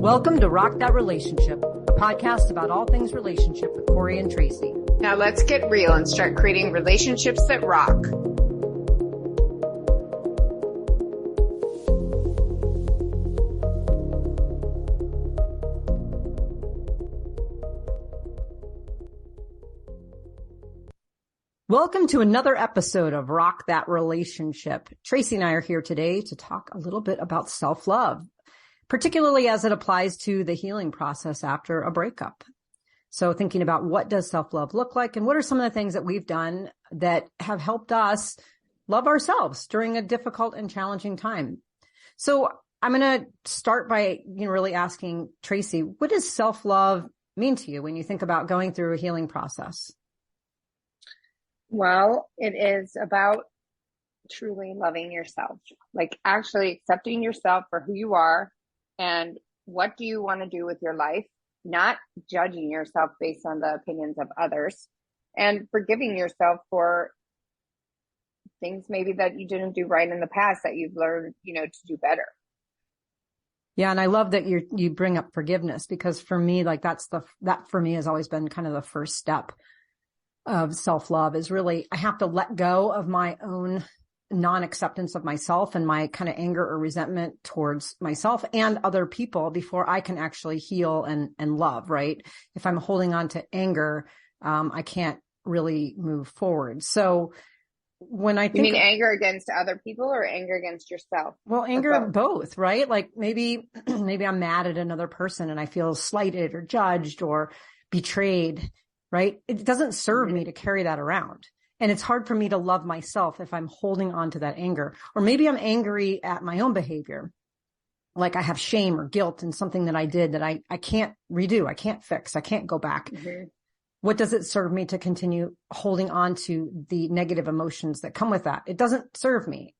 Welcome to Rock That Relationship, a podcast about all things relationship with Corey and Tracy. Now let's get real and start creating relationships that rock. Welcome to another episode of Rock That Relationship. Tracy and I are here today to talk a little bit about self-love, particularly as it applies to the healing process after a breakup. So thinking about what does self-love look like and what are some of the things that we've done that have helped us love ourselves during a difficult and challenging time. So I'm going to start by really asking Tracy, what does self-love mean to you when you think about going through a healing process? Well, it is about truly loving yourself, like actually accepting yourself for who you are and what do you want to do with your life, not judging yourself based on the opinions of others, and forgiving yourself for things maybe that you didn't do right in the past that you've learned, to do better. Yeah. And I love that you bring up forgiveness, because for me, that for me has always been kind of the first step of self-love, is really, I have to let go of my own non-acceptance of myself and my kind of anger or resentment towards myself and other people before I can actually heal and love, right? If I'm holding on to anger, I can't really move forward. So when I think— You mean anger against other people or anger against yourself? Well, anger, both, right? Like maybe I'm mad at another person and I feel slighted or judged or betrayed, right? It doesn't serve me to carry that around. And it's hard for me to love myself if I'm holding on to that anger. Or maybe I'm angry at my own behavior. Like I have shame or guilt in something that I did that I can't redo. I can't fix. I can't go back. Mm-hmm. What does it serve me to continue holding on to the negative emotions that come with that? It doesn't serve me.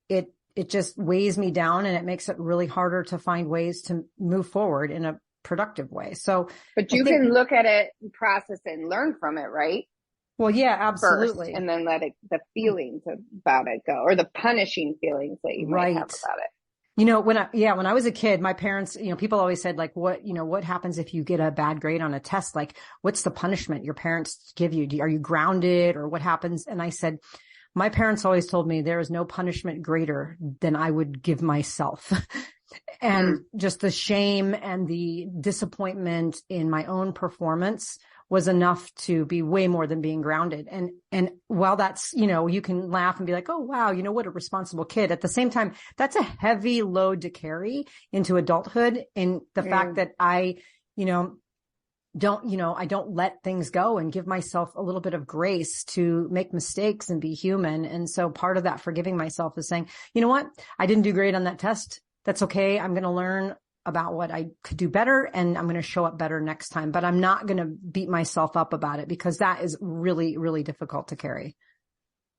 It just weighs me down, and it makes it really harder to find ways to move forward in a productive way. So, but you can look at it, process it, and learn from it, right? Well, yeah, absolutely. First, and then let the feelings about it go, or the punishing feelings that you might have about it. When I was a kid, my parents, people always said, like, what happens if you get a bad grade on a test? Like, what's the punishment your parents give you? Are you grounded, or what happens? And I said, my parents always told me there is no punishment greater than I would give myself. And just the shame and the disappointment in my own performance was enough to be way more than being grounded. And while that's, you can laugh and be like, oh, wow, what a responsible kid. At the same time, that's a heavy load to carry into adulthood. And the fact that I don't let things go and give myself a little bit of grace to make mistakes and be human. And so part of that forgiving myself is saying, you know what? I didn't do great on that test. That's okay. I'm going to learn about what I could do better, and I'm going to show up better next time, but I'm not going to beat myself up about it, because that is really, really difficult to carry.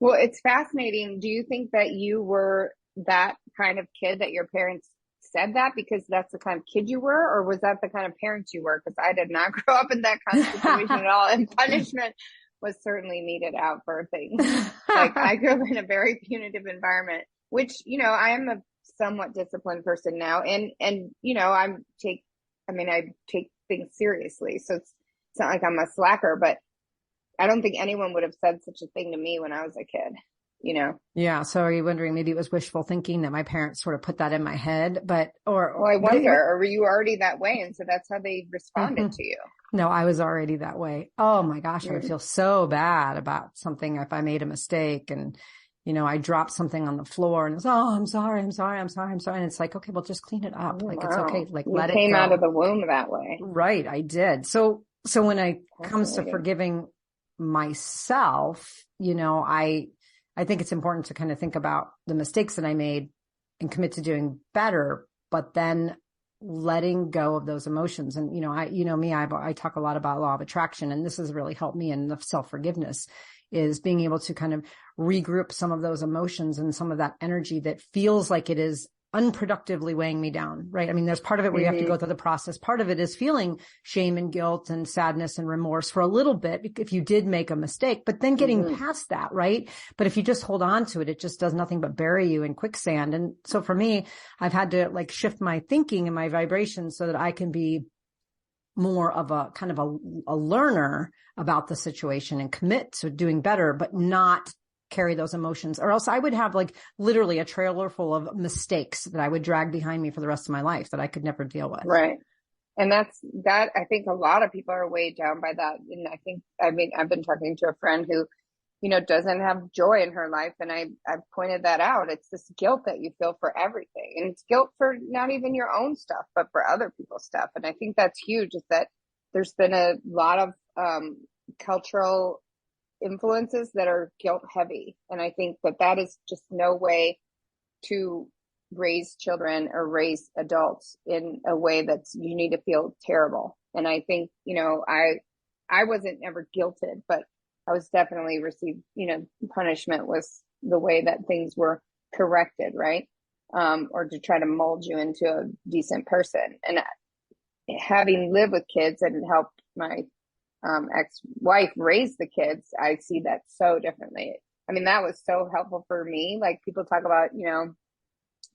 Well, it's fascinating. Do you think that you were that kind of kid that your parents said that because that's the kind of kid you were, or was that the kind of parents you were? Because I did not grow up in that kind of situation at all. And punishment was certainly meted out for things. Like I grew up in a very punitive environment, which, I am a somewhat disciplined person now. And I take things seriously. So it's not like I'm a slacker, but I don't think anyone would have said such a thing to me when I was a kid, Yeah. So are you wondering, maybe it was wishful thinking that my parents sort of put that in my head, or were you already that way? And so that's how they responded to you. No, I was already that way. Oh my gosh. I would feel so bad about something if I made a mistake and, I dropped something on the floor and it's, oh, I'm sorry. And it's like, okay, well, just clean it up. Like, it's okay. Like, let it go. You came out of the womb that way. Right. I did. So when it comes to forgiving myself, I think it's important to kind of think about the mistakes that I made and commit to doing better, but then letting go of those emotions. And, I talk a lot about law of attraction, and this has really helped me in the self-forgiveness, is being able to kind of regroup some of those emotions and some of that energy that feels like it is unproductively weighing me down, right? I mean, there's part of it where you have to go through the process. Part of it is feeling shame and guilt and sadness and remorse for a little bit if you did make a mistake, but then getting past that, right? But if you just hold on to it, it just does nothing but bury you in quicksand. And so for me, I've had to like shift my thinking and my vibrations so that I can be more of a kind of a learner about the situation and commit to doing better, but not carry those emotions, or else I would have like literally a trailer full of mistakes that I would drag behind me for the rest of my life that I could never deal with. Right. And that I think a lot of people are weighed down by that. And I mean, I've been talking to a friend who, doesn't have joy in her life. And I've pointed that out. It's this guilt that you feel for everything. And it's guilt for not even your own stuff, but for other people's stuff. And I think that's huge, is that there's been a lot of cultural influences that are guilt heavy. And I think that is just no way to raise children or raise adults in a way that's, you need to feel terrible. And I think, I wasn't ever guilted, but I was definitely received, punishment was the way that things were corrected, right? Or to try to mold you into a decent person. And having lived with kids and helped my ex-wife raise the kids, I see that so differently. I mean, that was so helpful for me. Like, people talk about,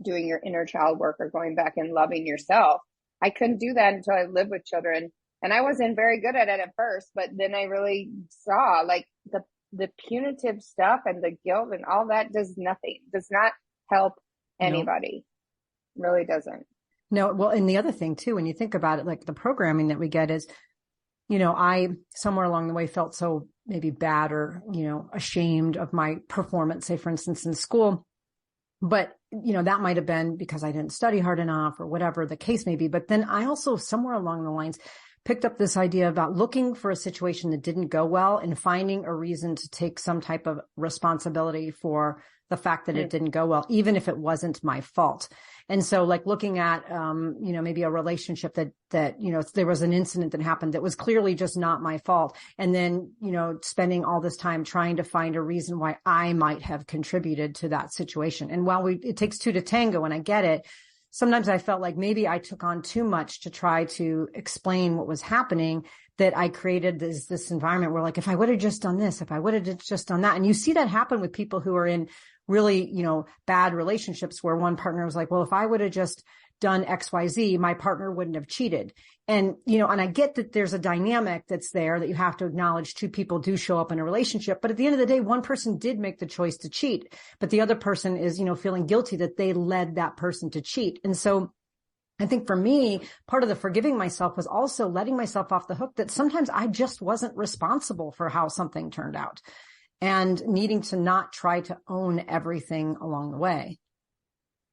doing your inner child work or going back and loving yourself. I couldn't do that until I lived with children. And I wasn't very good at it at first, but then I really saw like the punitive stuff and the guilt and all that does not help anybody. No. Really doesn't. No. Well, and the other thing too, when you think about it, like the programming that we get is, I somewhere along the way felt so maybe bad or, ashamed of my performance, say for instance, in school. But, that might have been because I didn't study hard enough or whatever the case may be. But then I also somewhere along the lines picked up this idea about looking for a situation that didn't go well and finding a reason to take some type of responsibility for the fact that it didn't go well, even if it wasn't my fault. And so like looking at, maybe a relationship that, there was an incident that happened that was clearly just not my fault. And then, spending all this time trying to find a reason why I might have contributed to that situation. And while it takes two to tango, and I get it, sometimes I felt like maybe I took on too much to try to explain what was happening, that I created this environment where like, if I would have just done this, if I would have just done that. And you see that happen with people who are in really, bad relationships where one partner was like, well, if I would have just done XYZ, my partner wouldn't have cheated. And, and I get that there's a dynamic that's there that you have to acknowledge. Two people do show up in a relationship, but at the end of the day, one person did make the choice to cheat, but the other person is, feeling guilty that they led that person to cheat. And so I think for me, part of the forgiving myself was also letting myself off the hook that sometimes I just wasn't responsible for how something turned out, and needing to not try to own everything along the way.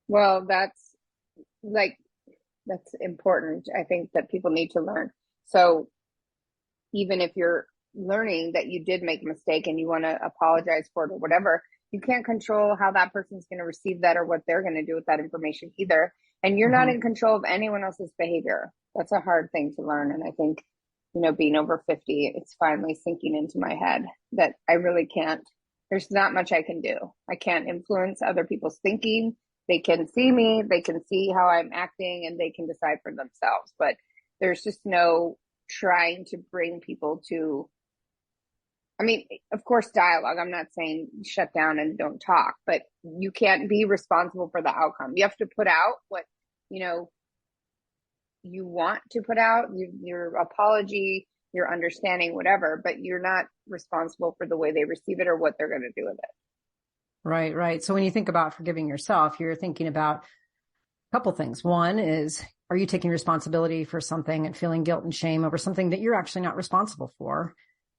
Well, that's important. I think that people need to learn. So even if you're learning that you did make a mistake and you want to apologize for it or whatever, you can't control how that person's going to receive that or what they're going to do with that information either. And you're not in control of anyone else's behavior. That's a hard thing to learn. And I think, being over 50, it's finally sinking into my head that I really can't, there's not much I can do. I can't influence other people's thinking. They can see me, they can see how I'm acting, and they can decide for themselves. But there's just no trying to bring people to, I mean, of course, dialogue. I'm not saying shut down and don't talk, but you can't be responsible for the outcome. You have to put out what, you want to put out, your apology, your understanding, whatever, but you're not responsible for the way they receive it or what they're going to do with it. Right, right. So when you think about forgiving yourself, you're thinking about a couple things. One is, are you taking responsibility for something and feeling guilt and shame over something that you're actually not responsible for,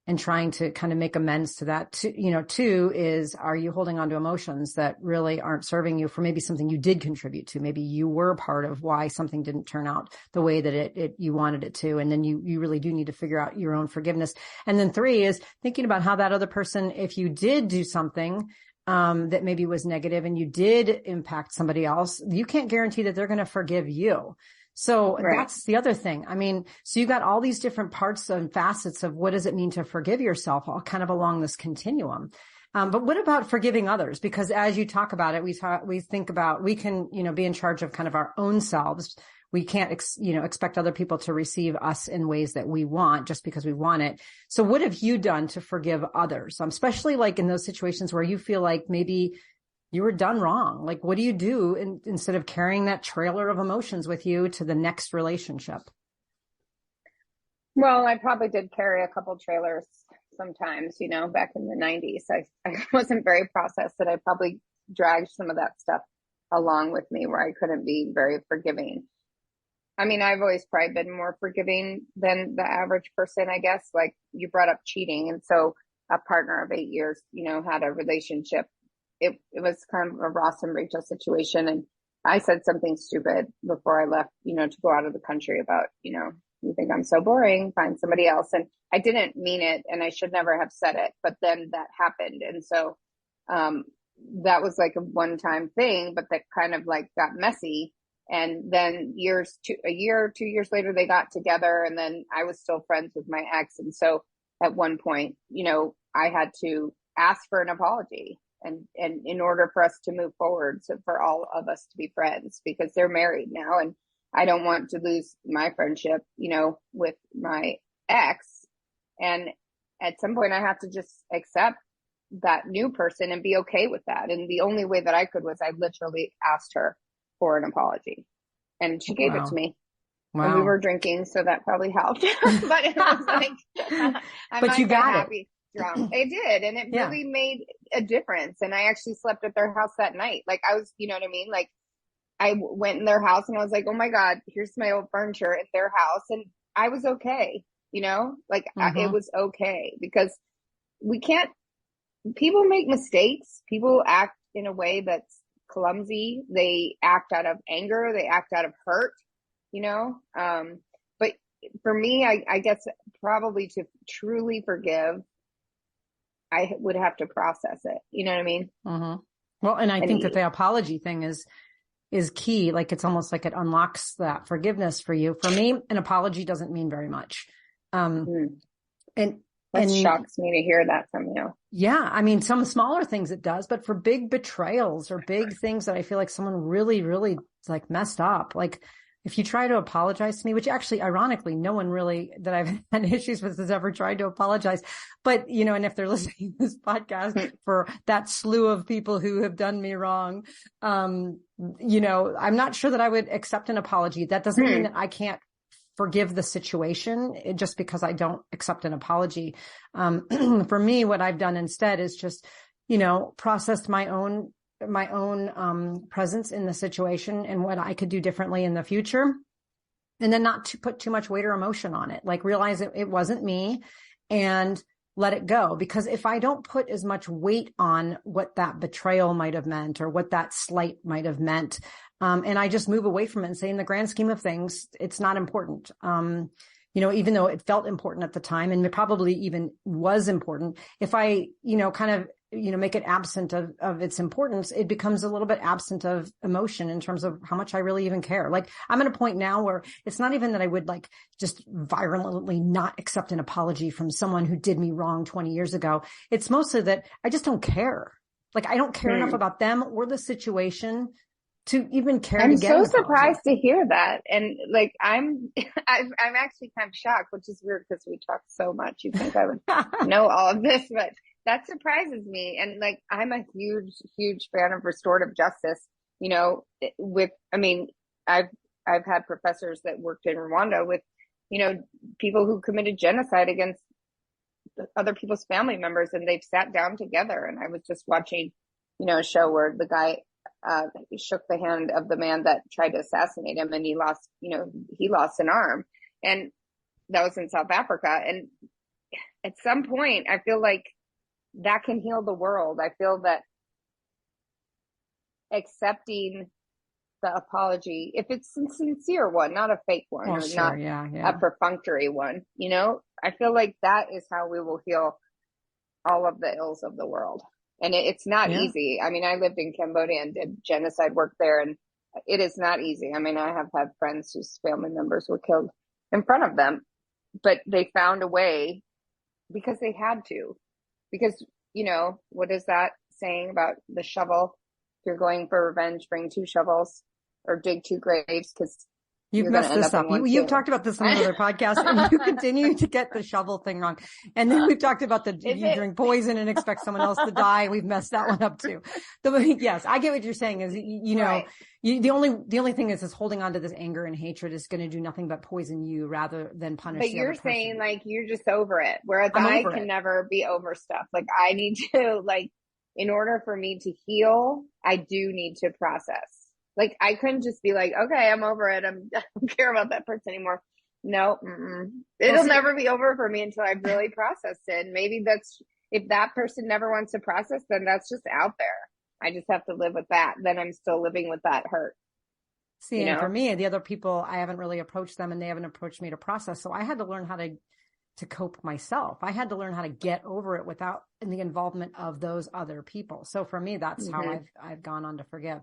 and trying to kind of make amends to that? Two is, are you holding on to emotions that really aren't serving you for maybe something you did contribute to? Maybe you were part of why something didn't turn out the way that you wanted it to. And then you really do need to figure out your own forgiveness. And then three is thinking about how that other person, if you did do something that maybe was negative and you did impact somebody else, you can't guarantee that they're going to forgive you. So That's the other thing. I mean, so you got all these different parts and facets of what does it mean to forgive yourself, all kind of along this continuum. But what about forgiving others? Because as you talk about it, we think about, we can, be in charge of kind of our own selves. We can't, expect other people to receive us in ways that we want just because we want it. So what have you done to forgive others? Especially like in those situations where you feel like maybe you were done wrong. Like, what do you do instead of carrying that trailer of emotions with you to the next relationship? Well, I probably did carry a couple trailers sometimes, back in the 90s. I wasn't very processed, and I probably dragged some of that stuff along with me where I couldn't be very forgiving. I mean, I've always probably been more forgiving than the average person, I guess. Like, you brought up cheating. And so a partner of 8 years, had a relationship. It was kind of a Ross and Rachel situation. And I said something stupid before I left, to go out of the country about, you think I'm so boring, find somebody else. And I didn't mean it, and I should never have said it, but then that happened. And so, that was like a one-time thing, but that kind of like got messy. And then a year or 2 years later, they got together, and then I was still friends with my ex. And so at one point, I had to ask for an apology, and in order for us to move forward, so for all of us to be friends, because they're married now, and I don't want to lose my friendship, with my ex. And at some point I have to just accept that new person and be okay with that. And the only way that I could was I literally asked her for an apology, and she gave it to me. Wow. And we were drinking, so that probably helped. But it was like, but you got happy drunk. It did. And it really made a difference. And I actually slept at their house that night. Like, I was, you know what I mean? Like, I went in their house and I was like, oh my God, here's my old furniture at their house. And I was okay, it was okay, because people make mistakes. People act in a way that's clumsy. They act out of anger. They act out of hurt, but for me, I guess probably to truly forgive, I would have to process it. You know what I mean? Mm-hmm. Well, and I think that the apology thing is key. Like, it's almost like it unlocks that forgiveness for you. For me, an apology doesn't mean very much. And that shocks me to hear that from you. Yeah. I mean, some smaller things it does, but for big betrayals or big things that I feel like someone really, really like messed up, like if you try to apologize to me, which actually, ironically, no one really that I've had issues with has ever tried to apologize. But, and if they're listening to this podcast for that slew of people who have done me wrong, I'm not sure that I would accept an apology. That doesn't mean that I can't forgive the situation just because I don't accept an apology. For me, what I've done instead is just, processed my own presence in the situation and what I could do differently in the future. And then not to put too much weight or emotion on it, like realize it wasn't me and let it go. Because if I don't put as much weight on what that betrayal might have meant or what that slight might have meant, and I just move away from it and say, in the grand scheme of things, it's not important. Even though it felt important at the time, and it probably even was important, if I, kind of, make it absent of its importance, it becomes a little bit absent of emotion in terms of how much I really even care. Like, I'm at a point now where it's not even that I would like just violently not accept an apology from someone who did me wrong 20 years ago. It's mostly that I just don't care. Like, I don't care enough about them or the situation to even care. I'm so surprised to hear that. And like, I'm actually kind of shocked, which is weird because we talk so much. You think I would know all of this, but that surprises me. And like, I'm a huge, huge fan of restorative justice, I've had professors that worked in Rwanda with, people who committed genocide against other people's family members, and they've sat down together. And I was just watching, a show where the guy, shook the hand of the man that tried to assassinate him, and he lost an arm, and that was in South Africa. And at some point, I feel like that can heal the world. I feel that accepting the apology, if it's a sincere one, not a fake one, not a perfunctory one, I feel like that is how we will heal all of the ills of the world. And it's not easy. I mean, I lived in Cambodia and did genocide work there, and it is not easy. I mean, I have had friends whose family members were killed in front of them, but they found a way because they had to, because what is that saying about the shovel? If you're going for revenge, bring 2 shovels or dig 2 graves because You've you're going to messed end this up in up. one You've too. talked about this on another podcast, and you continue to get the shovel thing wrong. And then we've talked about you drink poison and expect someone else to die. We've messed that one up too. Yes, I get what you're saying. Is Right. the only thing is holding on to this anger and hatred is going to do nothing but poison you rather than punish. But you're saying like you're just over it, whereas I can never be over stuff. Like I need to in order for me to heal, I do need to process. Like I couldn't just be like, okay, I'm over it. I don't care about that person anymore. No, it'll never be over for me until I've really processed it. And maybe if that person never wants to process, then that's just out there. I just have to live with that. Then I'm still living with that hurt. See, and for me, the other people, I haven't really approached them and they haven't approached me to process. So I had to learn how to cope myself. I had to learn how to get over it without the involvement of those other people. So for me, that's how I've gone on to forgive.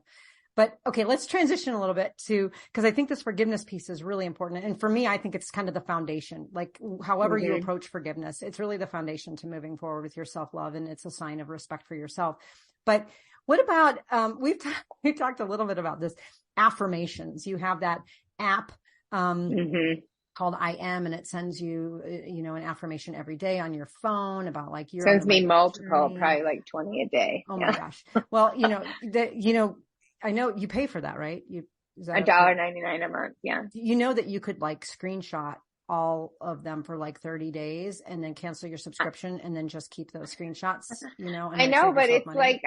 But okay, let's transition a little bit because I think this forgiveness piece is really important. And for me, I think it's kind of the foundation, like however you approach forgiveness, it's really the foundation to moving forward with your self-love. And it's a sign of respect for yourself. But what about, we've talked a little bit about this, affirmations. You have that app, called I Am, and it sends you, an affirmation every day on your phone about like your sends me multiple, probably like 20 a day. Oh my gosh. Well, I know you pay for that, right? $1.99 a month. Yeah. You know that you could like screenshot all of them for like 30 days and then cancel your subscription and then just keep those screenshots, and I know, but it's money. Like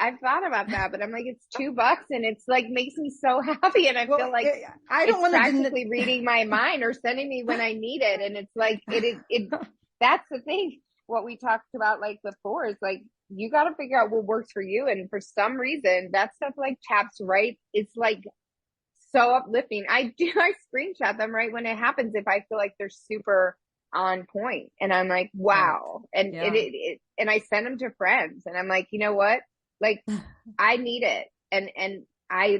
I've thought about that, but I'm like, it's $2 and it's like makes me so happy. And I feel like I don't want practically reading my mind or sending me when I need it. And it's like, that's the thing. What we talked about like before is like, you got to figure out what works for you. And for some reason that stuff like taps right. It's like so uplifting. I screenshot them right when it happens. If I feel like they're super on point and I'm like, wow. And and I send them to friends and I'm like, you know what? Like I need it. And I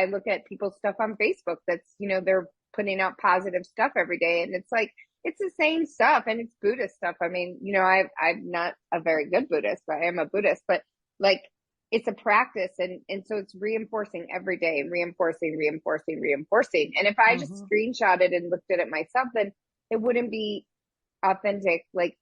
look at people's stuff on Facebook that's, they're putting out positive stuff every day. And it's like, it's the same stuff and it's Buddhist stuff. I mean, I'm not a very good Buddhist, but I am a Buddhist, but like it's a practice. And so it's reinforcing every day and reinforcing. And if I just screenshot it and looked at it myself, then it wouldn't be authentic, like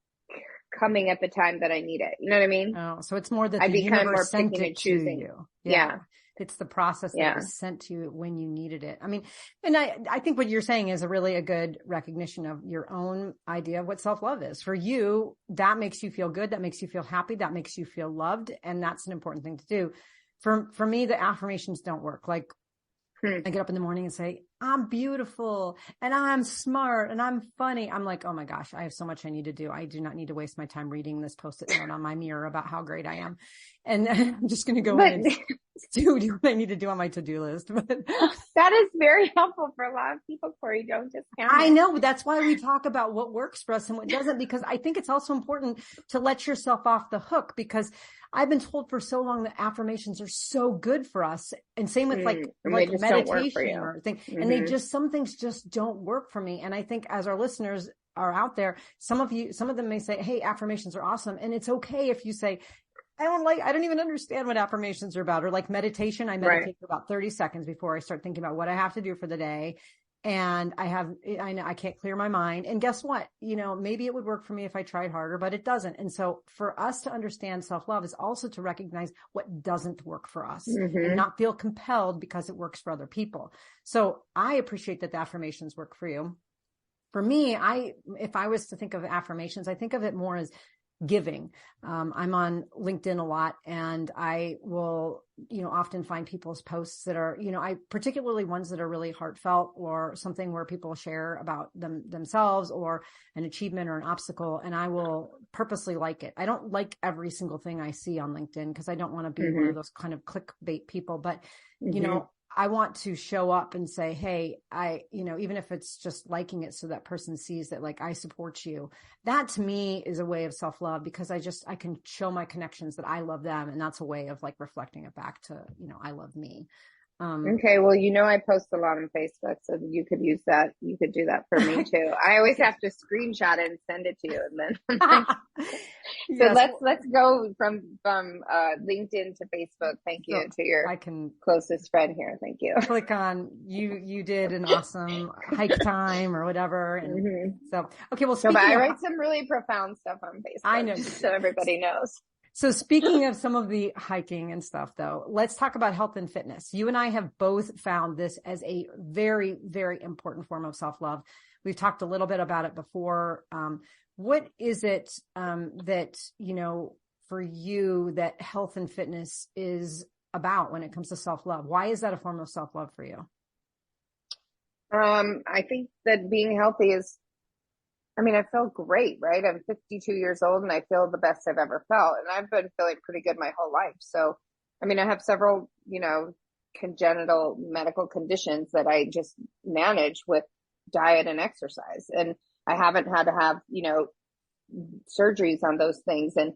coming at the time that I need it. You know what I mean? Oh, so it's more that the universe sent it to you. Yeah. It's the process that was sent to you when you needed it. I mean, and I think what you're saying is a good recognition of your own idea of what self-love is. For you, that makes you feel good. That makes you feel happy. That makes you feel loved. And that's an important thing to do. For me, the affirmations don't work. Like I get up in the morning and say, I'm beautiful and I'm smart and I'm funny. I'm like, oh my gosh, I have so much I need to do. I do not need to waste my time reading this Post-it note on my mirror about how great I am. And I'm just going to go in and do what I need to do on my to-do list. But that is very helpful for a lot of people, Corey. Don't just count I know. That's why we talk about what works for us and what doesn't, because I think it's also important to let yourself off the hook, because I've been told for so long that affirmations are so good for us. And same with like meditation or thing. And some things just don't work for me. And I think as our listeners are out there, some of them may say, hey, affirmations are awesome. And it's okay if you say, I don't even understand what affirmations are about. Or like meditation, I meditate for about 30 seconds before I start thinking about what I have to do for the day. And I know I can't clear my mind. And guess what? Maybe it would work for me if I tried harder, but it doesn't. And so for us to understand self-love is also to recognize what doesn't work for us and not feel compelled because it works for other people. So I appreciate that the affirmations work for you. For me, if I was to think of affirmations, I think of it more as giving. I'm on LinkedIn a lot, and I will, often find people's posts that are, I particularly ones that are really heartfelt or something where people share about themselves or an achievement or an obstacle. And I will purposely like it. I don't like every single thing I see on LinkedIn because I don't want to be one of those kind of clickbait people, but I want to show up and say, hey, even if it's just liking it so that person sees that, like, I support you. That to me is a way of self-love, because I can show my connections that I love them. And that's a way of like reflecting it back to, I love me. Okay. Well, I post a lot on Facebook, so you could use that. You could do that for me too. I always have to screenshot it and send it to you. And then So Yes. let's go from LinkedIn to Facebook. Thank So you to your I can closest friend here. Thank you. click on you did an awesome hike time or whatever. And so, okay. Well, No, but I speaking of, write some really profound stuff on I Facebook, know you just do. so everybody knows. So speaking of some of the hiking and stuff though, let's talk about health and fitness. You and I have both found this as a very, very important form of self-love. We've talked a little bit about it before. What is it, that, for you that health and fitness is about when it comes to self-love? Why is that a form of self-love for you? I think that being healthy is, I feel great, right? I'm 52 years old and I feel the best I've ever felt. And I've been feeling pretty good my whole life. So, I have several, congenital medical conditions that I just manage with diet and exercise. And I haven't had to have, surgeries on those things. And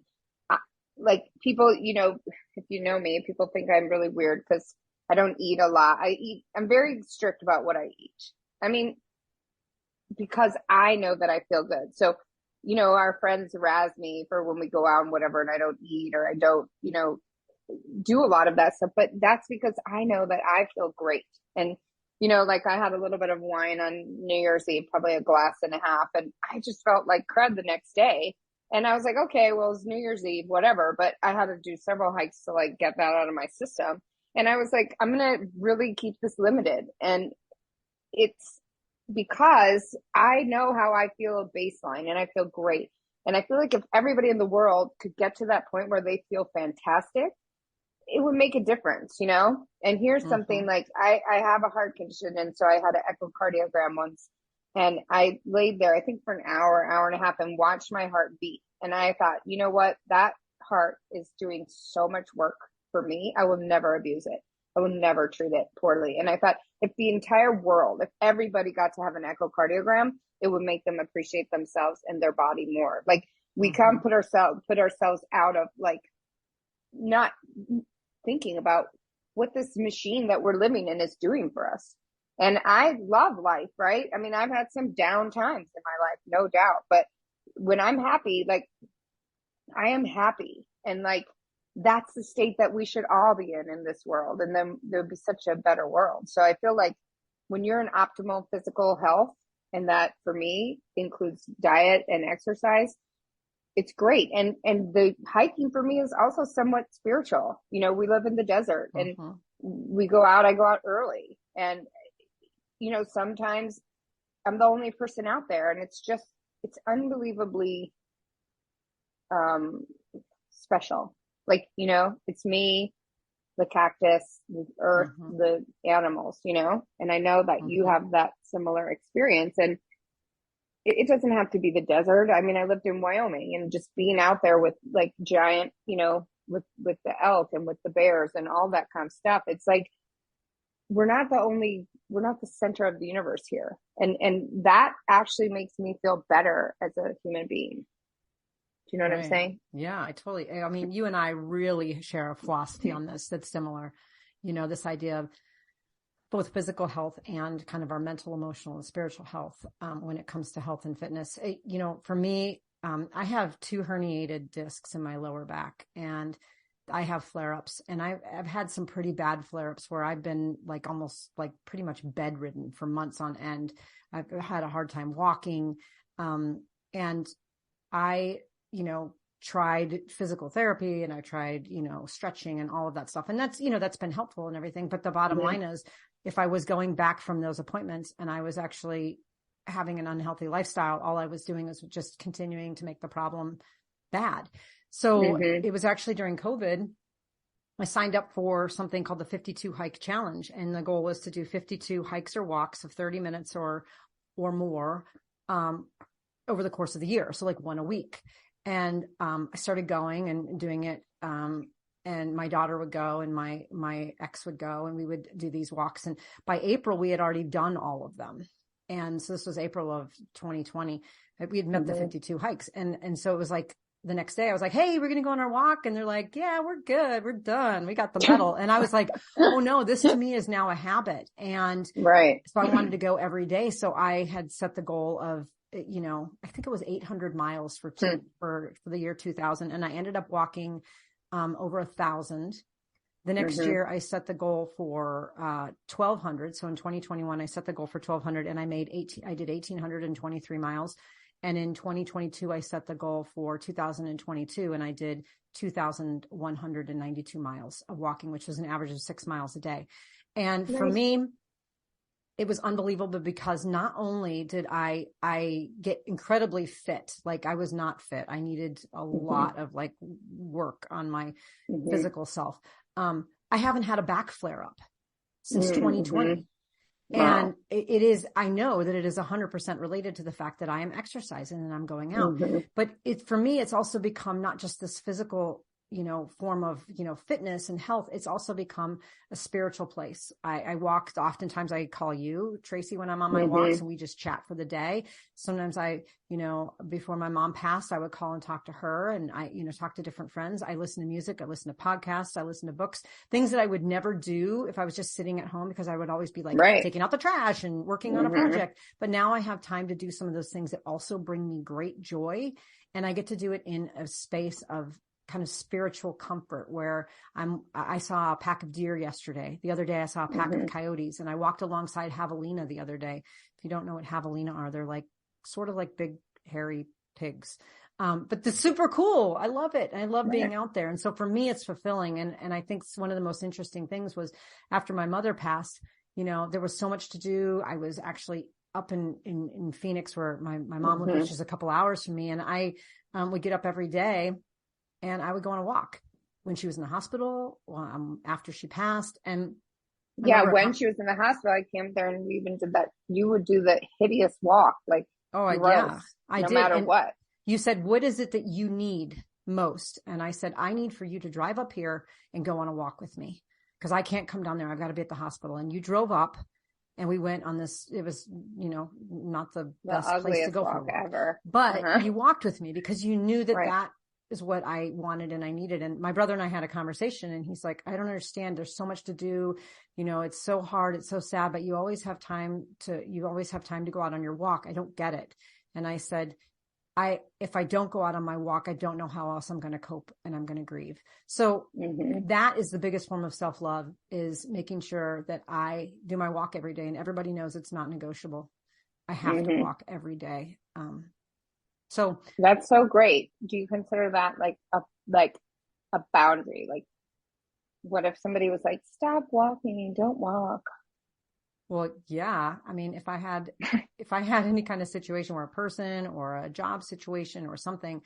like people, if you know me, people think I'm really weird because I don't eat a lot. I'm very strict about what I eat. Because I know that I feel good. So, our friends razz me for when we go out and whatever, and I don't eat or I don't, do a lot of that stuff, but that's because I know that I feel great. And, like I had a little bit of wine on New Year's Eve, probably a glass and a half, and I just felt like crud the next day. And I was like, okay, well, it's New Year's Eve, whatever. But I had to do several hikes to like get that out of my system. And I was like, I'm going to really keep this limited. And it's because I know how I feel baseline and I feel great. And I feel like if everybody in the world could get to that point where they feel fantastic, it would make a difference, And here's something like I have a heart condition. And so I had an echocardiogram once and I laid there, I think for an hour and a half and watched my heart beat. And I thought, you know what? That heart is doing so much work for me. I will never abuse it. I will never treat it poorly. And I thought if the entire world, if everybody got to have an echocardiogram, it would make them appreciate themselves and their body more. Like we can't put ourselves out of like not thinking about what this machine that we're living in is doing for us. And I love life, right? I've had some down times in my life, no doubt. But when I'm happy, like I am happy. And like that's the state that we should all be in this world. And then there'd be such a better world. So I feel like when you're in optimal physical health, and that for me includes diet and exercise, it's great. And the hiking for me is also somewhat spiritual. We live in the desert and I go out early. And, sometimes I'm the only person out there and it's unbelievably special. Like, it's me, the cactus, the earth, the animals, and I know that you have that similar experience. And it doesn't have to be the desert. I lived in Wyoming and just being out there with like giant, with the elk and with the bears and all that kind of stuff. It's like, we're not the center of the universe here. And that actually makes me feel better as a human being. Do you know what I'm saying? Yeah, you and I really share a philosophy on this that's similar. This idea of both physical health and kind of our mental, emotional, and spiritual health when it comes to health and fitness. For me, I have 2 herniated discs in my lower back and I have flare-ups, and I've had some pretty bad flare-ups where I've been like almost like pretty much bedridden for months on end. I've had a hard time walking. And I, tried physical therapy and I tried, stretching and all of that stuff. And that's, that's been helpful and everything. But the bottom line is if I was going back from those appointments and I was actually having an unhealthy lifestyle, all I was doing was just continuing to make the problem bad. So it was actually during COVID, I signed up for something called the 52 hike challenge. And the goal was to do 52 hikes or walks of 30 minutes or more, over the course of the year. So like one a week. And, I started going and doing it. And my daughter would go and my ex would go and we would do these walks. And by April, we had already done all of them. And so this was April of 2020. We had met the 52 hikes. And so it was like, the next day I was like, hey, we're going to go on our walk. And they're like, yeah, we're good. We're done. We got the medal. And I was like, oh no, this to me is now a habit. And right. so I wanted to go every day. So I had set the goal of, I think it was 800 miles for the year 2000. And I ended up walking, over 1,000. The next year I set the goal for, 1,200. So in 2021, I set the goal for 1,200 and I did 1,823 miles. And in 2022, I set the goal for 2022 and I did 2,192 miles of walking, which was an average of 6 miles a day. And for me, it was unbelievable because not only did I get incredibly fit, like I was not fit. I needed a lot of like work on my physical self. I haven't had a back flare up since 2020. Wow. And I know that it is 100% related to the fact that I am exercising and I'm going out. But for me, it's also become not just this physical, form of, fitness and health. It's also become a spiritual place. I walk, oftentimes I call you, Tracy, when I'm on my walks and we just chat for the day. Sometimes before my mom passed, I would call and talk to her and I, talk to different friends. I listen to music. I listen to podcasts. I listen to books, things that I would never do if I was just sitting at home because I would always be like taking out the trash and working on a project. But now I have time to do some of those things that also bring me great joy. And I get to do it in a space of kind of spiritual comfort where I saw a pack of deer yesterday. The other day I saw a pack of coyotes and I walked alongside javelina the other day. If you don't know what javelina are, they're like sort of like big hairy pigs. But they're super cool. I love it. I love being out there. And so for me, it's fulfilling. And I think one of the most interesting things was after my mother passed, there was so much to do. I was actually up in Phoenix where my mom lived, which is a couple hours from me. And I would get up every day and I would go on a walk when she was in the hospital, after she passed. And when she was in the hospital, I came there and we even did that. You would do the hideous walk, like, I did. No matter what. You said, what is it that you need most? And I said, I need for you to drive up here and go on a walk with me because I can't come down there. I've got to be at the hospital. And you drove up and we went on this. It was, not the best place to go for a walk ever. But you walked with me because you knew that is what I wanted and I needed. And my brother and I had a conversation and he's like, I don't understand. There's so much to do. It's so hard. It's so sad, but you always have time to go out on your walk. I don't get it. And I said, if I don't go out on my walk, I don't know how else I'm going to cope and I'm going to grieve. So that is the biggest form of self-love, is making sure that I do my walk every day. And everybody knows it's not negotiable. I have to walk every day. So that's so great. Do you consider that like a boundary? Like, what if somebody was like, stop walking, don't walk? Well, yeah. I mean, if I had any kind of situation where a person or a job situation or something,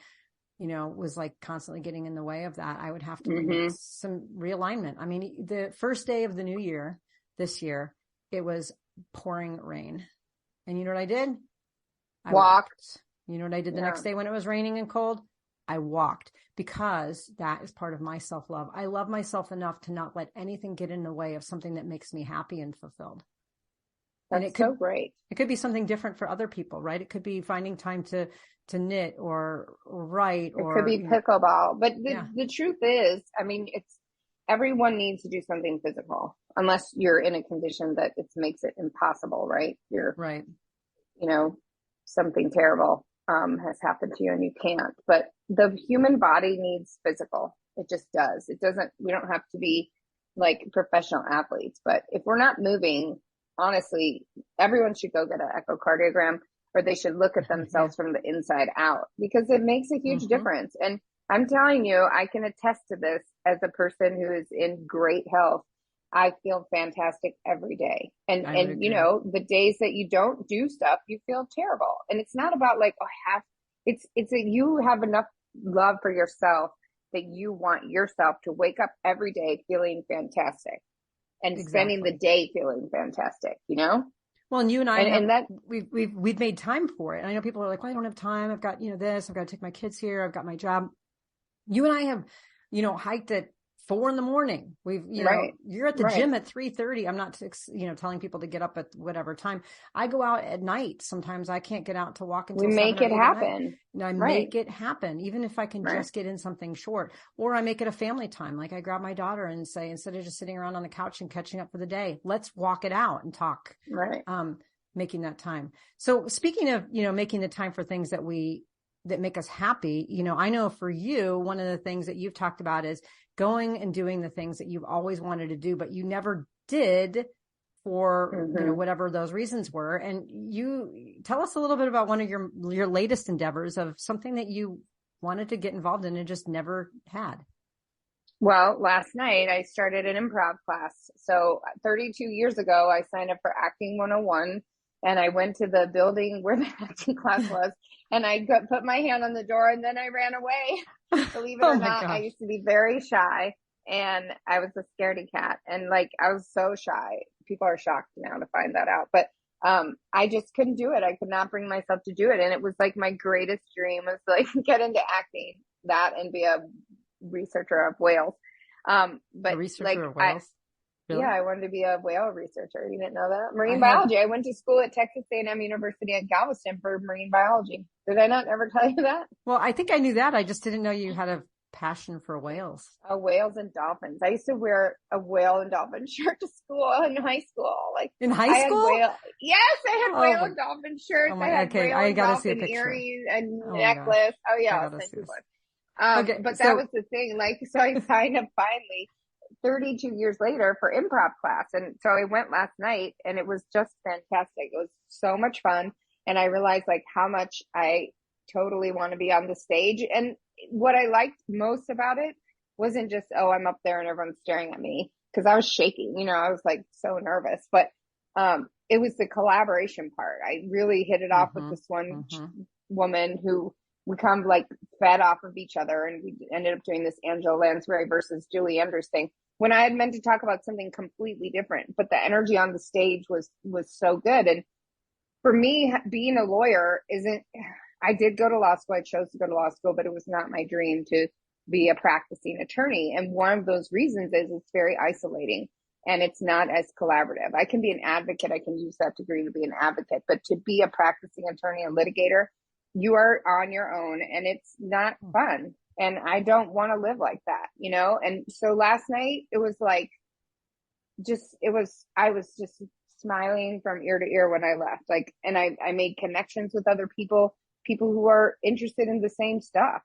was like constantly getting in the way of that, I would have to make some realignment. I mean, the first day of the new year, this year, it was pouring rain. And you know what I did? I walked. You know what I did the next day when it was raining and cold? I walked, because that is part of my self-love. I love myself enough to not let anything get in the way of something that makes me happy and fulfilled. That's so great. It could be something different for other people, right? It could be finding time to knit or write, or it could be pickleball. But the truth is, I mean, everyone needs to do something physical, unless you're in a condition that it makes it impossible, right? You're right. Something terrible has happened to you and you can't. But the human body needs physical. It just does. We don't have to be like professional athletes, but if we're not moving, honestly, everyone should go get an echocardiogram, or they should look at themselves from the inside out, because it makes a huge difference. And I'm telling you, I can attest to this as a person who is in great health. I feel fantastic every day. And the days that you don't do stuff, you feel terrible. And it's not about like, it's that you have enough love for yourself that you want yourself to wake up every day feeling fantastic and spending the day feeling fantastic, Well, and you and I, we've made time for it. And I know people are like, well, I don't have time. I've got, this, I've got to take my kids here. I've got my job. You and I have, hiked at 4 a.m. Right. You're at the Right. gym at 3:30. I'm not, telling people to get up at whatever time. I go out at night. Sometimes I can't get out to walk We until make 7 or it 8 at night. happen. And I Right. make it happen, even if I can Right. just get in something short, or I make it a family time. Like I grab my daughter and say, instead of just sitting around on the couch and catching up for the day, let's walk it out and talk. Right. Making that time. So speaking of, making the time for things that make us happy, I know for you, one of the things that you've talked about is going and doing the things that you've always wanted to do, but you never did for, whatever those reasons were. And you tell us a little bit about one of your latest endeavors of something that you wanted to get involved in and just never had. Well, last night I started an improv class. So 32 years ago, I signed up for Acting 101 and I went to the building where the acting class was and I put my hand on the door and then I ran away. Believe it or not, I used to be very shy and I was a scaredy cat and I was so shy. People are shocked now to find that out, but I just couldn't do it. I could not bring myself to do it. And it was like my greatest dream was get into acting and be a researcher of whales. But a researcher of whales? Really? Yeah, I wanted to be a whale researcher. You didn't know that? Marine biology. I went to school at Texas A&M University at Galveston for marine biology. Did I not ever tell you that? Well, I think I knew that. I just didn't know you had a passion for whales. Whales and dolphins. I used to wear a whale and dolphin shirt to school in high school. In high school? Yes, I had whale and dolphin shirts. I had whale and dolphin earrings and necklace. Oh yeah, I'll send you one. But that was the thing. So I signed up finally 32 years later for improv class. And so I went last night and it was just fantastic. It was so much fun. And I realized how much I totally want to be on the stage. And what I liked most about it wasn't just, I'm up there and everyone's staring at me, because I was shaking, I was so nervous, but it was the collaboration part. I really hit it off with this one woman who we kind of fed off of each other, and we ended up doing this Angela Lansbury versus Julie Andrews thing when I had meant to talk about something completely different, but the energy on the stage was so good. And for me, being a lawyer I did go to law school. I chose to go to law school, but it was not my dream to be a practicing attorney. And one of those reasons is it's very isolating and it's not as collaborative. I can be an advocate. I can use that degree to be an advocate, but to be a practicing attorney and litigator, you are on your own and it's not fun. And I don't want to live like that, And so last night it was I was just smiling from ear to ear when I left. And I made connections with other people who are interested in the same stuff,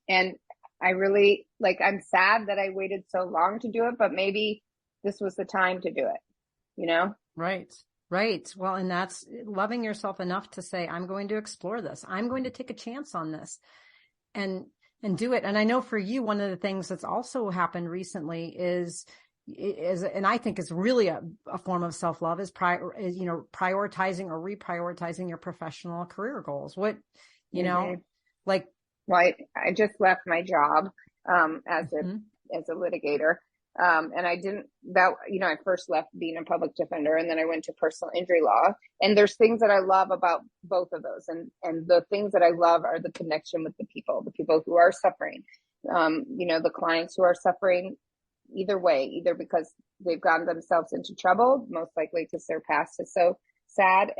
And I really I'm sad that I waited so long to do it, but maybe this was the time to do it, Right. Right. Well, and that's loving yourself enough to say, I'm going to explore this. I'm going to take a chance on this and do it. And I know for you, one of the things that's also happened recently is, and I think is really a form of self-love is prioritizing or reprioritizing your professional career goals. What, well, I just left my job, as a litigator. And I first left being a public defender and then I went to personal injury law. And there's things that I love about both of those. And the things that I love are the connection with the people who are suffering, the clients who are suffering either way, either because they've gotten themselves into trouble, most likely because their past is so sad,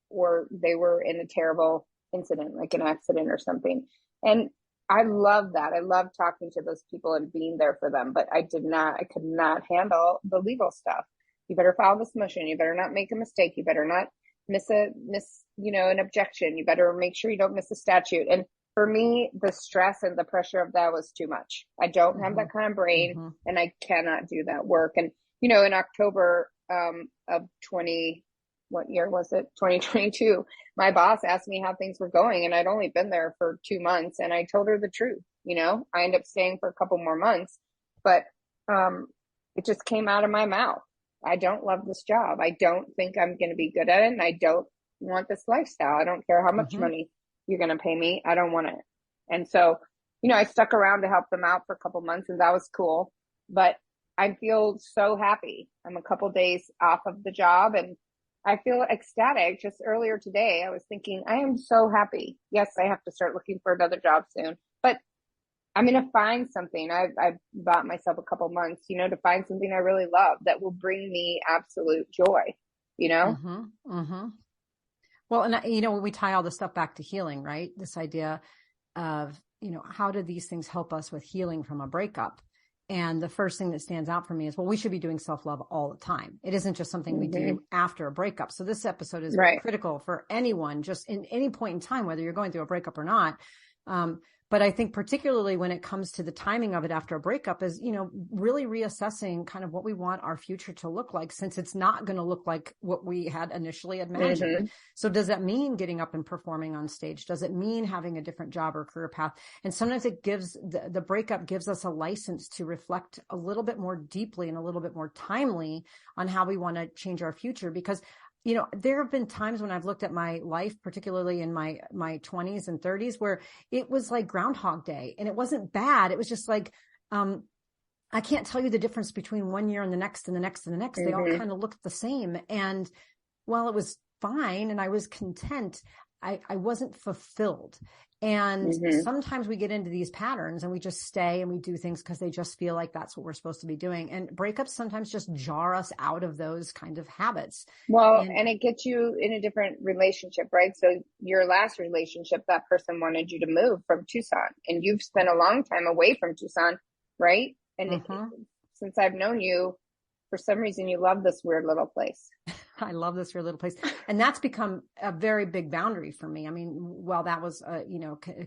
or they were in a terrible incident, like an accident or something. And I love that. I love talking to those people and being there for them, but I could not handle the legal stuff. You better file this motion. You better not make a mistake. You better not miss an objection. You better make sure you don't miss a statute. And for me, the stress and the pressure of that was too much. I don't have that kind of brain and I cannot do that work. And, in October, of what year was it? 2022. My boss asked me how things were going and I'd only been there for 2 months and I told her the truth. I ended up staying for a couple more months, but, it just came out of my mouth. I don't love this job. I don't think I'm going to be good at it. And I don't want this lifestyle. I don't care how much money you're going to pay me. I don't want it. And so, I stuck around to help them out for a couple months and that was cool, but I feel so happy. I'm a couple days off of the job and I feel ecstatic. Just earlier today, I was thinking, I am so happy. Yes, I have to start looking for another job soon, but I'm going to find something. I've bought myself a couple months, to find something I really love that will bring me absolute joy, you know? Mm-hmm. Mm-hmm. Well, and when we tie all this stuff back to healing, right? This idea of, how do these things help us with healing from a breakup? And the first thing that stands out for me is, well, we should be doing self-love all the time. It isn't just something we do after a breakup. So this episode is critical for anyone, just in any point in time, whether you're going through a breakup or not. But I think particularly when it comes to the timing of it after a breakup is, really reassessing kind of what we want our future to look like, since it's not going to look like what we had initially imagined. So does that mean getting up and performing on stage? Does it mean having a different job or career path? And sometimes it gives the breakup gives us a license to reflect a little bit more deeply and a little bit more timely on how we want to change our future. Because there have been times when I've looked at my life, particularly in my 20s and 30s, where it was like Groundhog Day, and it wasn't bad. It was just like, I can't tell you the difference between one year and the next and the next and the next. They all kind of looked the same. And while it was fine and I was content, I wasn't fulfilled. And sometimes we get into these patterns and we just stay and we do things because they just feel like that's what we're supposed to be doing. And breakups sometimes just jar us out of those kind of habits. Well, and it gets you in a different relationship, right? So your last relationship, that person wanted you to move from Tucson, and you've spent a long time away from Tucson, right? And since I've known you, for some reason, you love this weird little place. I love this weird little place. And that's become a very big boundary for me. I mean, while that was a,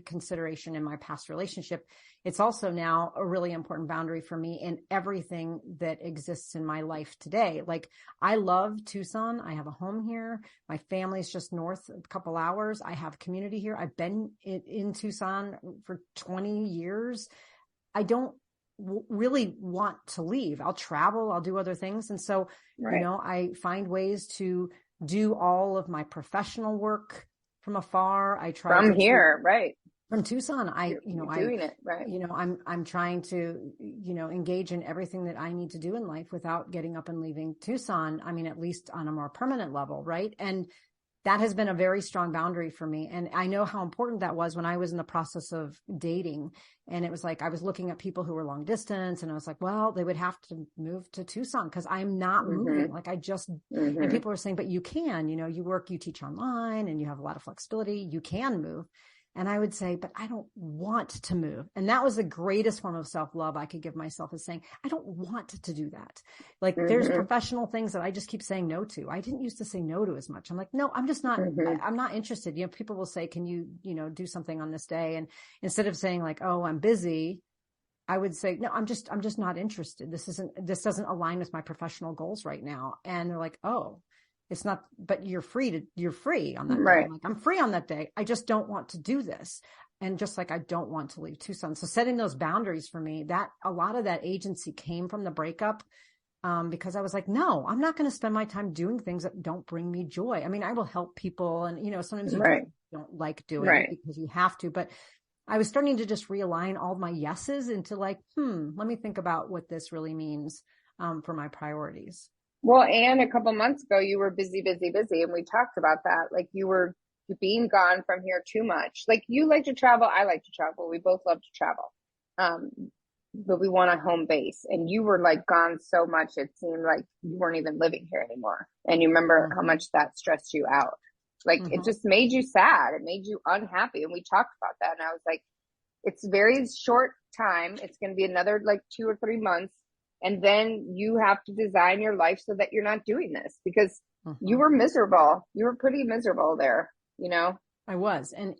consideration in my past relationship, it's also now a really important boundary for me in everything that exists in my life today. Like, I love Tucson. I have a home here. My family's just north a couple hours. I have community here. I've been in Tucson for 20 years. I don't really want to leave. I'll travel, I'll do other things. And so, I find ways to do all of my professional work from afar. I try from here, right? From Tucson. You're doing it, right? I'm trying to, engage in everything that I need to do in life without getting up and leaving Tucson. I mean, at least on a more permanent level. Right. And that has been a very strong boundary for me. And I know how important that was when I was in the process of dating. And it was like, I was looking at people who were long distance, and I was like, well, they would have to move to Tucson because I'm not moving. Like, I just, and people were saying, but you can, you work, you teach online and you have a lot of flexibility. You can move. And I would say, but I don't want to move. And that was the greatest form of self-love I could give myself, is saying, I don't want to do that. Like, there's professional things that I just keep saying no to. I didn't used to say no to as much. I'm like, no, I'm just not, I'm not interested. People will say, can you, do something on this day? And instead of saying like, oh, I'm busy, I would say, no, I'm just not interested. This doesn't align with my professional goals right now. And they're like, oh, it's not, but you're free on that day. I'm like, I'm free on that day. I just don't want to do this. And just like, I don't want to leave Tucson. So setting those boundaries for me, that a lot of that agency came from the breakup. Because I was like, no, I'm not going to spend my time doing things that don't bring me joy. I mean, I will help people, and, sometimes you don't like doing it because you have to, but I was starting to just realign all my yeses into like, let me think about what this really means, for my priorities. Well, and a couple months ago, you were busy, and we talked about that. Like, you were being gone from here too much. Like, you like to travel, I like to travel. We both love to travel, but we want a home base. And you were like gone so much, it seemed like you weren't even living here anymore. And you remember how much that stressed you out. Like, it just made you sad. It made you unhappy. And we talked about that. And I was like, it's very short time. It's going to be another like 2 or 3 months. And then you have to design your life so that you're not doing this, because you were miserable. You were pretty miserable there, I was. And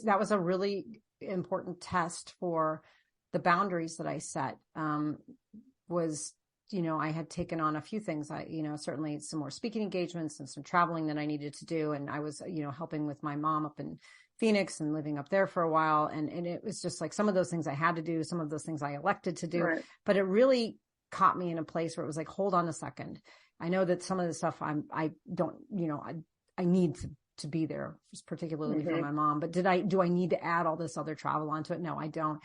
that was a really important test for the boundaries that I set, I had taken on a few things. Certainly some more speaking engagements and some traveling that I needed to do. And I was, helping with my mom up in Phoenix and living up there for a while. And it was just like, some of those things I had to do, some of those things I elected to do, but it really caught me in a place where it was like, hold on a second. I know that some of the stuff I need to be there, particularly for my mom, but do I need to add all this other travel onto it? No, I don't.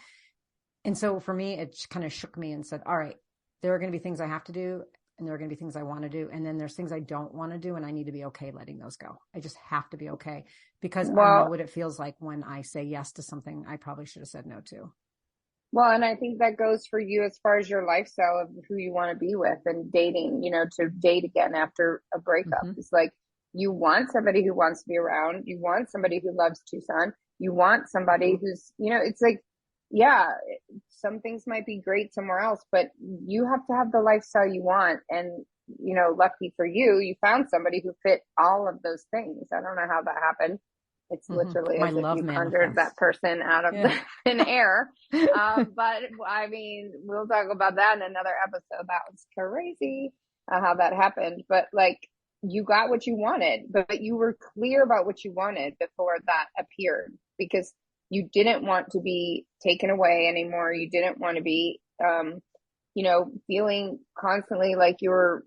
And so for me, it kind of shook me and said, all right, there are going to be things I have to do, and there are going to be things I want to do. And then there's things I don't want to do, and I need to be okay letting those go. I just have to be okay, because I know what it feels like when I say yes to something I probably should have said no to. Well, and I think that goes for you as far as your lifestyle of who you want to be with and dating, to date again after a breakup. Hmm. It's like you want somebody who wants to be around. You want somebody who loves Tucson. You want somebody who's, it's like, yeah, some things might be great somewhere else, but you have to have the lifestyle you want. And, lucky for you, you found somebody who fit all of those things. I don't know how that happened. It's Hmm. literally My as if love you conjured that manifest. person out of the Yeah. thin air. But I mean, we'll talk about that in another episode. That was crazy how that happened. But like, you got what you wanted, but you were clear about what you wanted before that appeared because you didn't want to be taken away anymore. You didn't want to be, feeling constantly like you were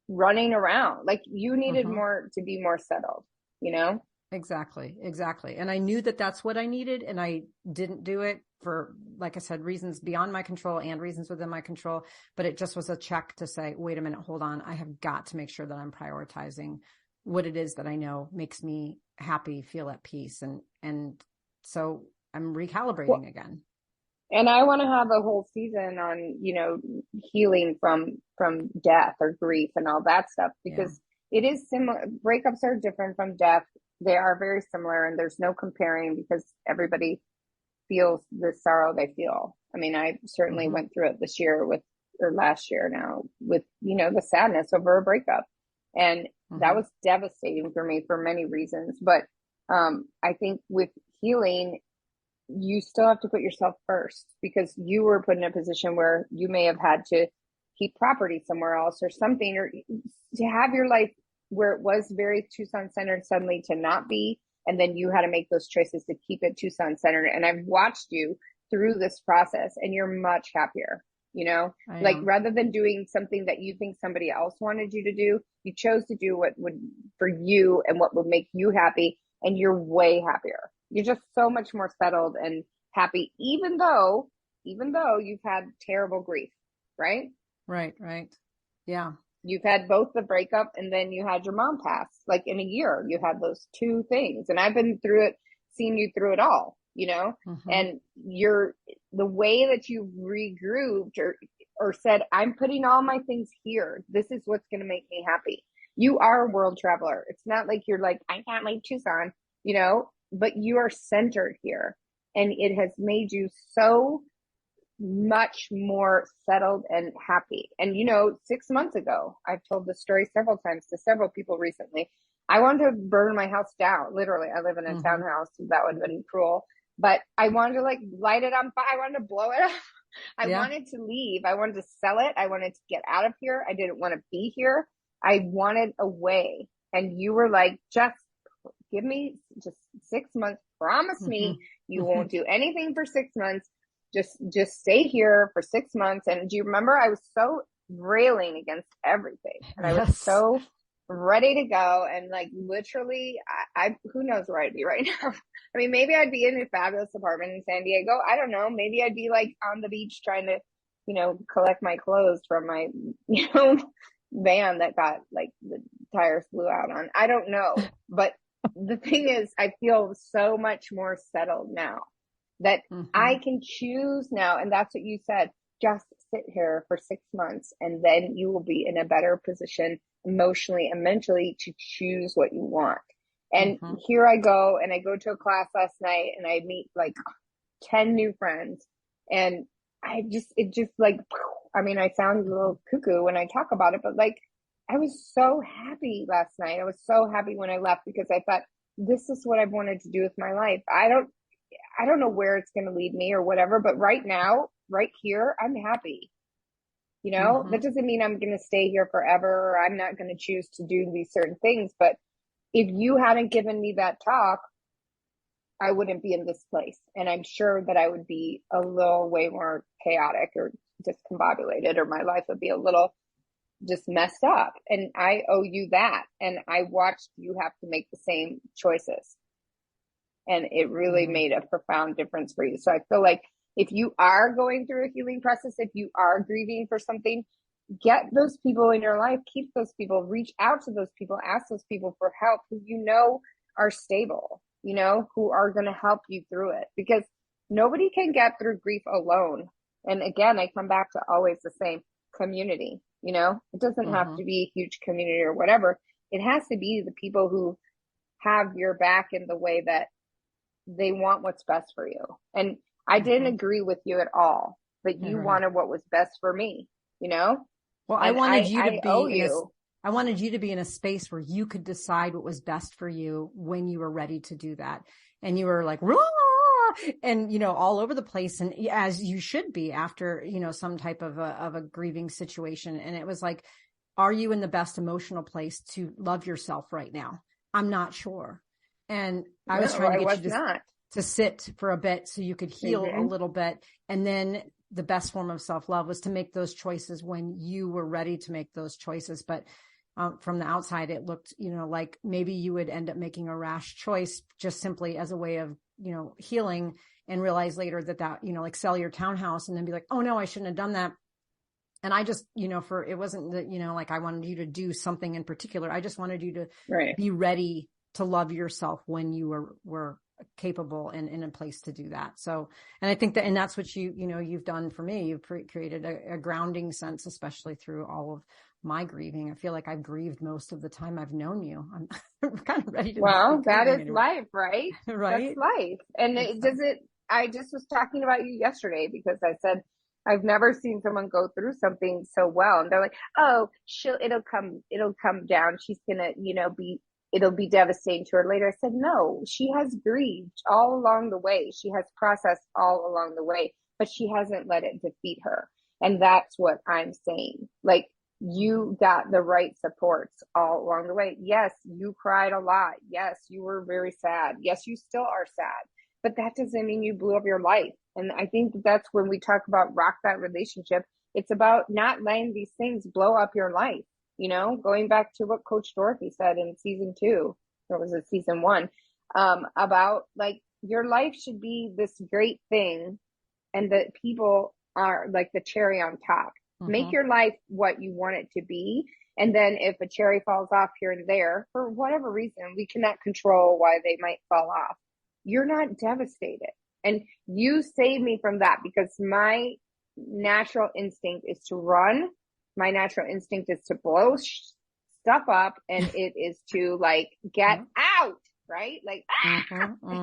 running around. Like you needed Hmm. more to be more settled, you know? Exactly. Exactly. And I knew that that's what I needed. And I didn't do it for, like I said, reasons beyond my control and reasons within my control. But it just was a check to say, wait a minute, hold on. I have got to make sure that I'm prioritizing what it is that I know makes me happy, feel at peace. And so I'm Well, recalibrating again. and I want to have a whole season on, healing from death or grief and all that stuff Yeah. because it is similar. Breakups are different from death. They are very similar and there's no comparing because everybody feels the sorrow they feel. I mean, I certainly Hmm. went through it this year or last year now with, the sadness over a breakup. And that Hmm. was devastating for me for many reasons. But I think with healing, you still have to put yourself first because you were put in a position where you may have had to keep property somewhere else or something, or to have your life where it was very Tucson centered suddenly to not be. And then you had to make those choices to keep it Tucson centered. And I've watched you through this process and you're much happier, I like am. rather than doing something that you think somebody else wanted you to do, you chose to do what would for you and what would make you happy. And you're way happier. You're just so much more settled and happy, even though you've had terrible grief, right? Right. Right. Yeah. You've had both the breakup and then you had your mom pass. Like in a year, you had those two things. And I've been through it, seen you through it all, Hmm. and the way that you regrouped or said, I'm putting all my things here. This is what's going to make me happy. You are a world traveler. It's not like you're like, I can't leave Tucson, but you are centered here. And it has made you so much more settled and happy. And 6 months ago, I've told this story several times to several people recently. I wanted to burn my house down. Literally, I live in a Hmm. townhouse. So that would have been cruel. But I wanted to like light it on fire. I wanted to blow it up. I Yeah. wanted to leave. I wanted to sell it. I wanted to get out of here. I didn't want to be here. I wanted a way. And you were like, just give me just 6 months. Promise Hmm. me you won't do anything for 6 months. Just stay here for 6 months. And do you remember I was so railing against everything and I was Yes. so ready to go and like literally I who knows where I'd be right now. I mean, maybe I'd be in a fabulous apartment in San Diego. I don't know. Maybe I'd be like on the beach trying to, collect my clothes from my, van that got like the tires blew out on. I don't know. But the thing is, I feel so much more settled now that Hmm. I can choose now. And that's what you said. Just sit here for 6 months and then you will be in a better position emotionally and mentally to choose what you want. And Hmm. here I go, and I go to a class last night and I meet like 10 new friends. And it just like, I mean, I sound a little cuckoo when I talk about it, but like, I was so happy last night. I was so happy when I left because I thought, this is what I've wanted to do with my life. I don't know where it's going to lead me or whatever, but right now, right here, I'm happy. Hmm. That doesn't mean I'm going to stay here forever or I'm not going to choose to do these certain things. But if you hadn't given me that talk, I wouldn't be in this place. And I'm sure that I would be a little way more chaotic or discombobulated, or my life would be a little just messed up. And I owe you that. And I watched you have to make the same choices. And it really Yeah. made a profound difference for you. So I feel like if you are going through a healing process, if you are grieving for something, get those people in your life, keep those people, reach out to those people, ask those people for help who are stable, who are going to help you through it. Because nobody can get through grief alone. And again, I come back to always the same community, you know, it doesn't have to be a huge community or whatever. It has to be the people who have your back in the way that they want what's best for you. And I didn't agree with you at all, but you wanted what was best for me, you know? Well, and I wanted you to owe be in a, you. I wanted you to be in a space where you could decide what was best for you when you were ready to do that. And you were like, "Rah!" And, you know, all over the place. And as you should be after, you know, some type of a grieving situation. And it was like, are you in the best emotional place to love yourself right now? I'm not sure. And I was trying to get you to sit for a bit so you could heal a little bit. And then the best form of self-love was to make those choices when you were ready to make those choices. But from the outside, it looked, you know, like maybe you would end up making a rash choice just simply as a way of, you know, healing, and realize later that, you know, like sell your townhouse and then be like, oh no, I shouldn't have done that. And I just, you know, it wasn't that, you know, like I wanted you to do something in particular. I just wanted you to be ready to love yourself when you were capable and in a place to do that. So, and I think that, and that's what you've done for me. You've created a grounding sense, especially through all of my grieving. I feel like I've grieved most of the time I've known you. I'm kind of ready to. Well, that is life, right? Right. That's life. And I just was talking about you yesterday because I said, I've never seen someone go through something so well. And they're like, oh, it'll come down. She's going to, you know, it'll be devastating to her later. I said, no, she has grieved all along the way. She has processed all along the way, but she hasn't let it defeat her. And that's what I'm saying. Like, you got the right supports all along the way. Yes, you cried a lot. Yes, you were very sad. Yes, you still are sad, but that doesn't mean you blew up your life. And I think that's when we talk about rock that relationship. It's about not letting these things blow up your life. You know, going back to what Coach Dorothy said in season 2, or was it season 1, about like your life should be this great thing, and that people are like the cherry on top. Make your life what you want it to be. And then if a cherry falls off here and there, for whatever reason, we cannot control why they might fall off. You're not devastated. And you saved me from that, because my natural instinct is to run. My natural instinct is to blow stuff up, and it is to like get out, right? Like, I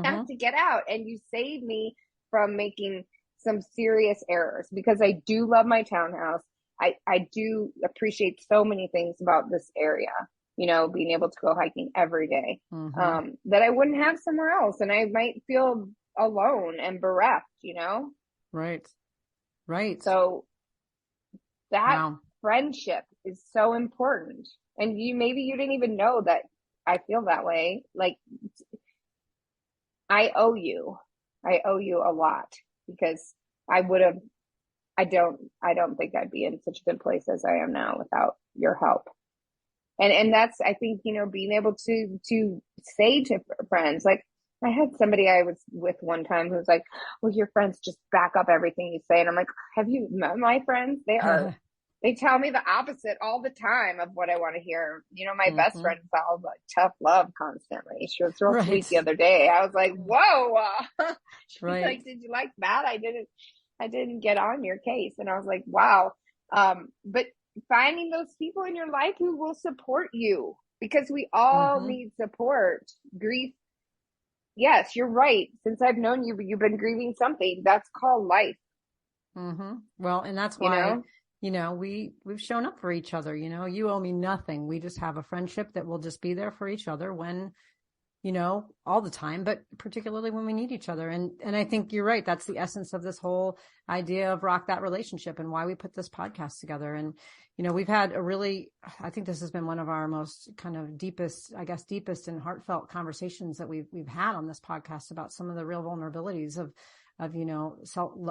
have to get out. And you saved me from making some serious errors, because I do love my townhouse. I do appreciate so many things about this area, you know, being able to go hiking every day, that I wouldn't have somewhere else. And I might feel alone and bereft, you know? Right. So that friendship is so important. And maybe you didn't even know that I feel that way. Like, I owe you a lot, because I don't think I'd be in such a good place as I am now without your help. And that's, I think, you know, being able to say to friends, like, I had somebody I was with one time who was like, well, your friends just back up everything you say. And I'm like, have you met my friends? They tell me the opposite all the time of what I want to hear. You know, my best friend is all like tough love constantly. She was real sweet the other day. I was like, whoa. She's like, did you like that? I didn't get on your case. And I was like, wow. But finding those people in your life who will support you, because we all need support. Grief. Yes, you're right. Since I've known you, you've been grieving something. That's called life. Well, and that's why, you know, we've shown up for each other. You know, you owe me nothing. We just have a friendship that will just be there for each other when, you know, all the time, but particularly when we need each other. And I think you're right. That's the essence of this whole idea of rock that relationship, and why we put this podcast together. And, you know, we've had I think this has been one of our most kind of deepest and heartfelt conversations that we've had on this podcast, about some of the real vulnerabilities of, you know,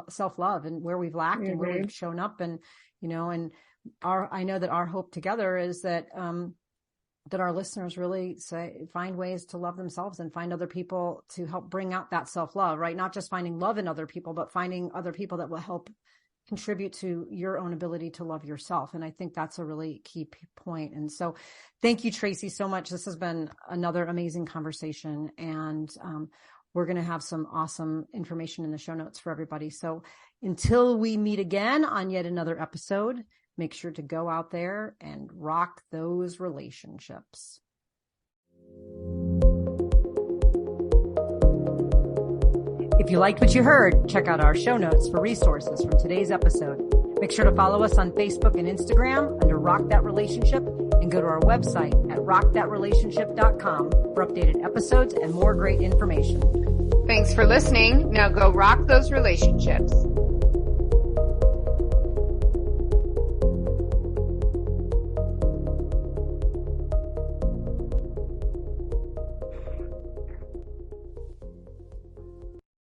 self-love, and where we've lacked and where we've shown up. And, you know, and I know that our hope together is that, that our listeners really find ways to love themselves and find other people to help bring out that self-love, right? Not just finding love in other people, but finding other people that will help contribute to your own ability to love yourself. And I think that's a really key point. And so thank you, Tracy, so much. This has been another amazing conversation. And we're going to have some awesome information in the show notes for everybody. So until we meet again on yet another episode, make sure to go out there and rock those relationships. If you liked what you heard, check out our show notes for resources from today's episode. Make sure to follow us on Facebook and Instagram under Rock That Relationship, and go to our website at rockthatrelationship.com for updated episodes and more great information. Thanks for listening. Now go rock those relationships.